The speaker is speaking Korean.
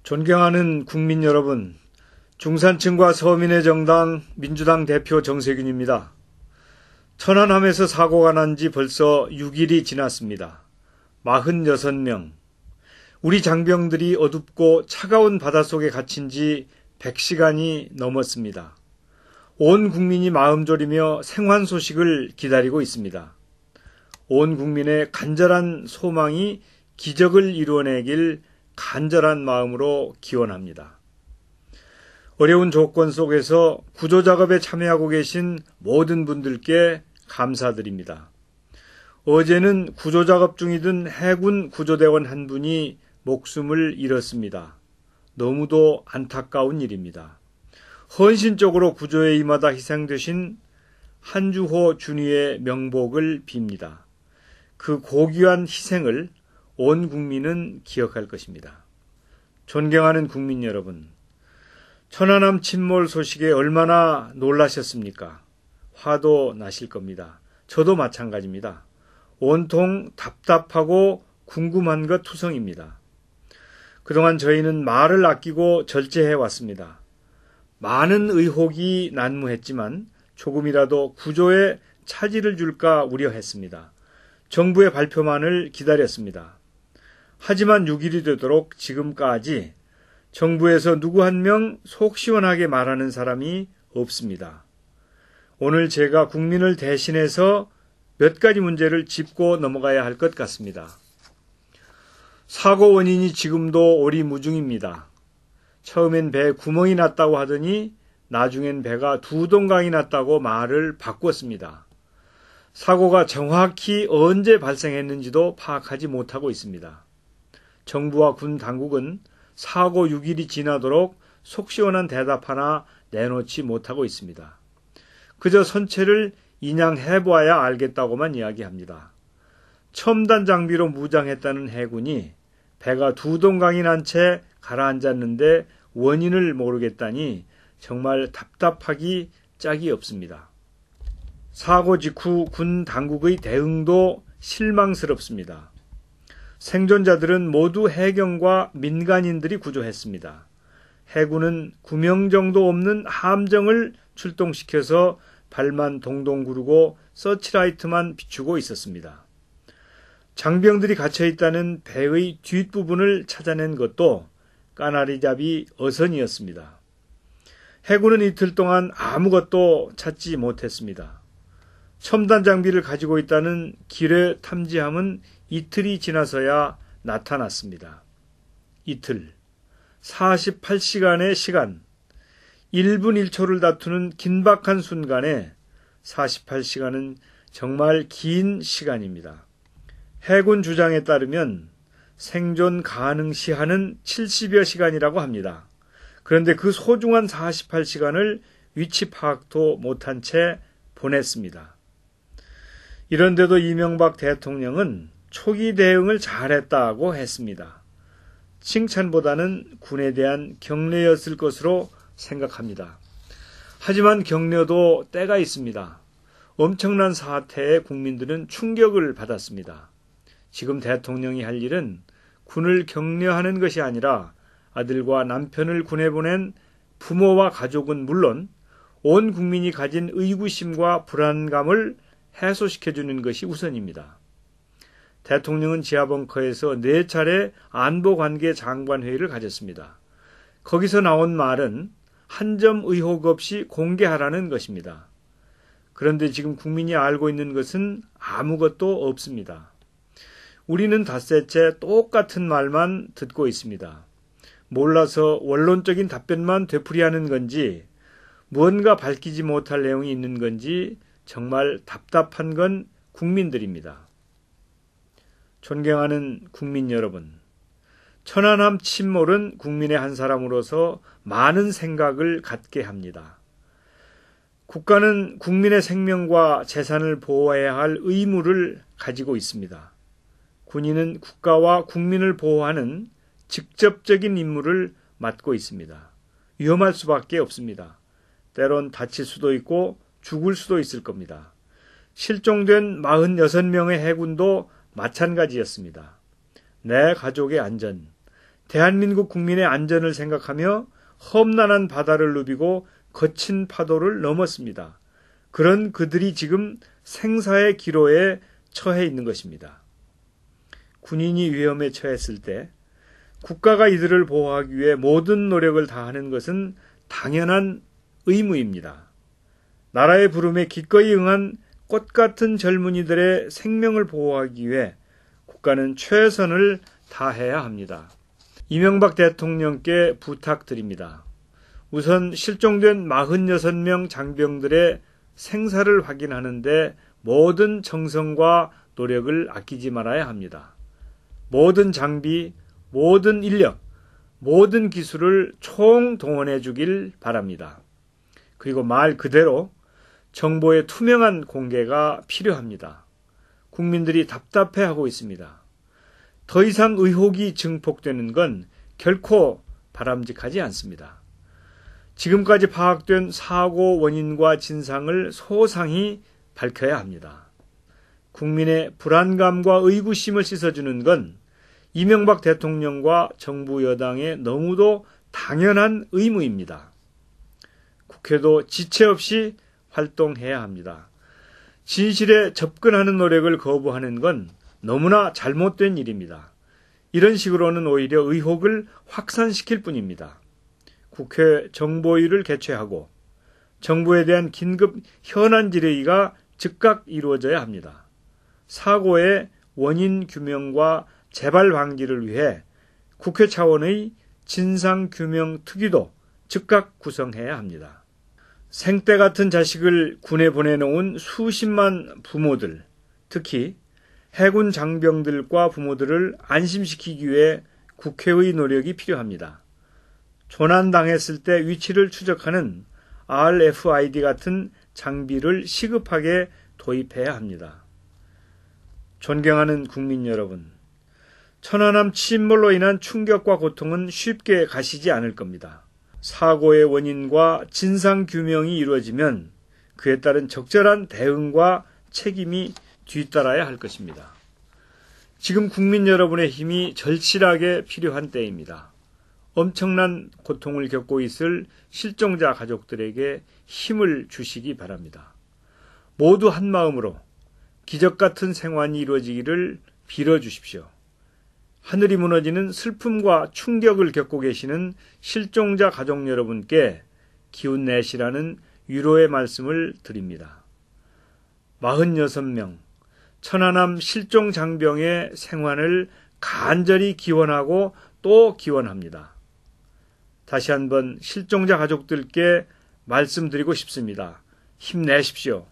존경하는 국민 여러분, 중산층과 서민의 정당 민주당 대표 정세균입니다. 천안함에서 사고가 난 지 벌써 6일이 지났습니다. 46명. 우리 장병들이 어둡고 차가운 바닷속에 갇힌 지 100시간이 넘었습니다. 온 국민이 마음 졸이며 생還소식을 기다리고 있습니다. 온 국민의 간절한 소망이 기적을 이루어내길 간절한 마음으로 기원합니다. 어려운 조건 속에서 구조작업에 참여하고 계신 모든 분들께 감사드립니다. 어제는 구조작업 중이던 해군 구조대원 한 분이 목숨을 잃었습니다. 너무도 안타까운 일입니다. 헌신적으로 구조에 임하다 희생되신 한주호 준위의 명복을 빕니다. 그 고귀한 희생을 온 국민은 기억할 것입니다. 존경하는 국민 여러분, 천안함 침몰 소식에 얼마나 놀라셨습니까? 화도 나실 겁니다. 저도 마찬가지입니다. 온통 답답하고 궁금한 것 투성입니다. 그동안 저희는 말을 아끼고 절제해 왔습니다. 많은 의혹이 난무했지만 조금이라도 구조에 차질을 줄까 우려했습니다. 정부의 발표만을 기다렸습니다. 하지만 6일이 되도록 지금까지 정부에서 누구 한 명 속 시원하게 말하는 사람이 없습니다. 오늘 제가 국민을 대신해서 몇 가지 문제를 짚고 넘어가야 할 것 같습니다. 사고 원인이 지금도 오리무중입니다. 처음엔 배에 구멍이 났다고 하더니 나중엔 배가 두 동강이 났다고 말을 바꿨습니다. 사고가 정확히 언제 발생했는지도 파악하지 못하고 있습니다. 정부와 군 당국은 사고 6일이 지나도록 속 시원한 대답 하나 내놓지 못하고 있습니다. 그저 선체를 인양해보아야 알겠다고만 이야기합니다. 첨단 장비로 무장했다는 해군이 배가 두 동강이 난 채 가라앉았는데 원인을 모르겠다니 정말 답답하기 짝이 없습니다. 사고 직후 군 당국의 대응도 실망스럽습니다. 생존자들은 모두 해경과 민간인들이 구조했습니다. 해군은 9명 정도 없는 함정을 출동시켜서 발만 동동 구르고 서치라이트만 비추고 있었습니다. 장병들이 갇혀있다는 배의 뒷부분을 찾아낸 것도 까나리잡이 어선이었습니다. 해군은 이틀 동안 아무것도 찾지 못했습니다. 첨단 장비를 가지고 있다는 기뢰 탐지함은 이틀이 지나서야 나타났습니다. 이틀, 48시간의 시간, 1분 1초를 다투는 긴박한 순간에 48시간은 정말 긴 시간입니다. 해군 주장에 따르면 생존 가능 시한은 70여 시간이라고 합니다. 그런데 그 소중한 48시간을 위치 파악도 못한 채 보냈습니다. 이런데도 이명박 대통령은 초기 대응을 잘했다고 했습니다. 칭찬보다는 군에 대한 격려였을 것으로 생각합니다. 하지만 격려도 때가 있습니다. 엄청난 사태에 국민들은 충격을 받았습니다. 지금 대통령이 할 일은 군을 격려하는 것이 아니라 아들과 남편을 군에 보낸 부모와 가족은 물론 온 국민이 가진 의구심과 불안감을 해소시켜주는 것이 우선입니다. 대통령은 지하벙커에서 4차례 안보관계 장관회의를 가졌습니다. 거기서 나온 말은 한 점 의혹 없이 공개하라는 것입니다. 그런데 지금 국민이 알고 있는 것은 아무것도 없습니다. 우리는 닷새째 똑같은 말만 듣고 있습니다. 몰라서 원론적인 답변만 되풀이하는 건지 무언가 밝히지 못할 내용이 있는 건지 정말 답답한 건 국민들입니다. 존경하는 국민 여러분, 천안함 침몰은 국민의 한 사람으로서 많은 생각을 갖게 합니다. 국가는 국민의 생명과 재산을 보호해야 할 의무를 가지고 있습니다. 군인은 국가와 국민을 보호하는 직접적인 임무를 맡고 있습니다. 위험할 수밖에 없습니다. 때론 다칠 수도 있고 죽을 수도 있을 겁니다. 실종된 46명의 해군도 마찬가지였습니다. 내 가족의 안전, 대한민국 국민의 안전을 생각하며 험난한 바다를 누비고 거친 파도를 넘었습니다. 그런 그들이 지금 생사의 기로에 처해 있는 것입니다. 군인이 위험에 처했을 때 국가가 이들을 보호하기 위해 모든 노력을 다하는 것은 당연한 의무입니다. 나라의 부름에 기꺼이 응한 꽃 같은 젊은이들의 생명을 보호하기 위해 국가는 최선을 다해야 합니다. 이명박 대통령께 부탁드립니다. 우선 실종된 46명 장병들의 생사를 확인하는데 모든 정성과 노력을 아끼지 말아야 합니다. 모든 장비, 모든 인력, 모든 기술을 총동원해 주길 바랍니다. 그리고 말 그대로 정보의 투명한 공개가 필요합니다. 국민들이 답답해하고 있습니다. 더 이상 의혹이 증폭되는 건 결코 바람직하지 않습니다. 지금까지 파악된 사고 원인과 진상을 소상히 밝혀야 합니다. 국민의 불안감과 의구심을 씻어주는 건 이명박 대통령과 정부 여당의 너무도 당연한 의무입니다. 국회도 지체 없이 활동해야 합니다. 진실에 접근하는 노력을 거부하는 건 너무나 잘못된 일입니다. 이런 식으로는 오히려 의혹을 확산시킬 뿐입니다. 국회 정보위를 개최하고 정부에 대한 긴급 현안 질의가 즉각 이루어져야 합니다. 사고의 원인 규명과 재발 방지를 위해 국회 차원의 진상규명 특위도 즉각 구성해야 합니다. 생때 같은 자식을 군에 보내놓은 수십만 부모들, 특히 해군 장병들과 부모들을 안심시키기 위해 국회의 노력이 필요합니다. 조난당했을 때 위치를 추적하는 RFID 같은 장비를 시급하게 도입해야 합니다. 존경하는 국민 여러분, 천안함 침몰로 인한 충격과 고통은 쉽게 가시지 않을 겁니다. 사고의 원인과 진상규명이 이루어지면 그에 따른 적절한 대응과 책임이 뒤따라야 할 것입니다. 지금 국민 여러분의 힘이 절실하게 필요한 때입니다. 엄청난 고통을 겪고 있을 실종자 가족들에게 힘을 주시기 바랍니다. 모두 한마음으로 기적 같은 생환이 이루어지기를 빌어주십시오. 하늘이 무너지는 슬픔과 충격을 겪고 계시는 실종자 가족 여러분께 기운 내시라는 위로의 말씀을 드립니다. 46명 천안함 실종 장병의 생환을 간절히 기원하고 또 기원합니다. 다시 한번 실종자 가족들께 말씀드리고 싶습니다. 힘내십시오.